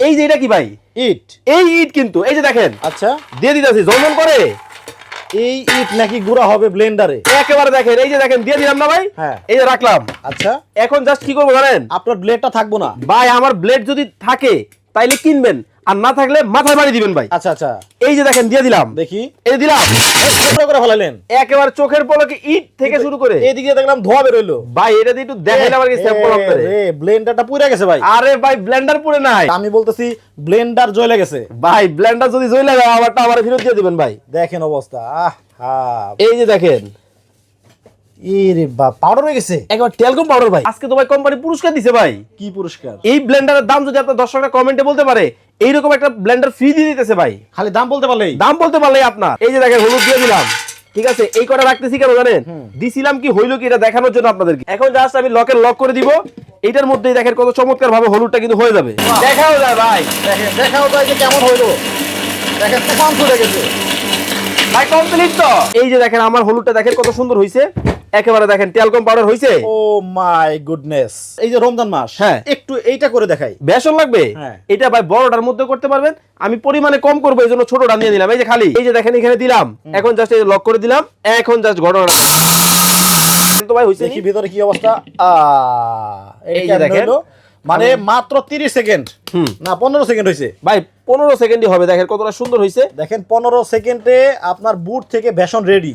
এই যে এটা কি ভাই? ইট। এই ইট কিন্তু এই যে দেখেন আচ্ছা, দিয়ে দিতেছি জলজল করে। এই ইট নাকি গুঁড়া হবে ব্লেন্ডারে? একেবারে দেখেন এই যে দেখেন দিয়ে দিলাম না ভাই? হ্যাঁ। এই যে রাখলাম। আচ্ছা, এখন জাস্ট কি করবো জানেন? আপনার ব্লেডটা থাকবো না ভাই আমার ব্লেড যদি থাকে তাইলে কিনবেন, আর না থাকলে মাথায় বাড়ি দিবেন ভাই। আচ্ছা আচ্ছা, এই যে দেখেন দিয়ে দিলাম, দেখি। এই দিলাম ছোট করে ফেলালেন একেবারে চোখের পলকে ইট থেকে শুরু করে। এইদিকে দেখলাম ধোয়া বেরোইলো। ভাই এটা দিয়ে একটু দেখাইলে আমার কি স্যাম্পল আপনারে। ব্লেন্ডারটা পুড়ে গেছে ভাই। আরে ভাই ব্লেন্ডার পুড়ে নাই, আমি বলতেছি ব্লেন্ডার জ্বলে গেছে। ভাই ব্লেন্ডার যদি জ্বলে যায় আমারটা আমার ফেরত দিয়ে দিবেন ভাই। দেখেন অবস্থা, এই যে দেখেন এরে বাপ, পাউডার হয়ে গেছে। একবার টেলকম পাউডার ভাই। আজকে তো ভাই কোম্পানি পুরস্কার দিছে ভাই। কি পুরস্কার? এই ব্লেন্ডারের দাম যদি আপনার দর্শকরা কমেন্টে বলতে পারে, এইরকম একটা ব্লেন্ডার ফ্রি দিয়ে দিতেছে ভাই। খালি দাম বলতে পারলেই। দাম বলতে পারলেই আপনার। এই যে দেখেন হলুদ দিয়ে দিলাম, ঠিক আছে? এই কটা রাখতেছি কেন জানেন? দিছিলাম কি হইলো কি এটা দেখানোর জন্য আপনাদেরকে। এখন জাস্ট আমি লকের লক করে দিব। এইটার মধ্যেই দেখেন কত চমৎকার ভাবে হলুদটা কিন্তু হয়ে যাবে। দেখাও যায় ভাই, দেখেন, দেখাও যায় যে কেমন হইলো। দেখেন তুফান ফুটে গেছে ভাই, কমপ্লিট তো। এই যে দেখেন আমার হলুদটা দেখেন কত সুন্দর হইছে। একেবারে দেখেন টেলকম পাউডার হইছে। ও মাই গুডনেস। এই যে রমজান মাস, হ্যাঁ। একটু এইটা করে দেখাই। বেসন লাগবে? হ্যাঁ। এটা ভাই বড়টার মধ্যে করতে পারবেন, আমি পরিমাণে কম করবো এই জন্য ছোটটা নিয়ে নিলাম। এই যে খালি এই যে দেখেন এখানে দিলাম, এখন জাস্ট এই লক করে দিলাম। এখন জাস্ট ঘটনা তো ভাই হইছে দেখি ভিতরে কি অবস্থা। এই যে দেখেন। মানে মাত্র 30 সেকেন্ড না 15 সেকেন্ড হইছে ভাই, 15 সেকেন্ডই হবে। দেখেন কতটা সুন্দর হইছে। দেখেন 15 সেকেন্ডে আপনার বুট থেকে বেসন রেডি।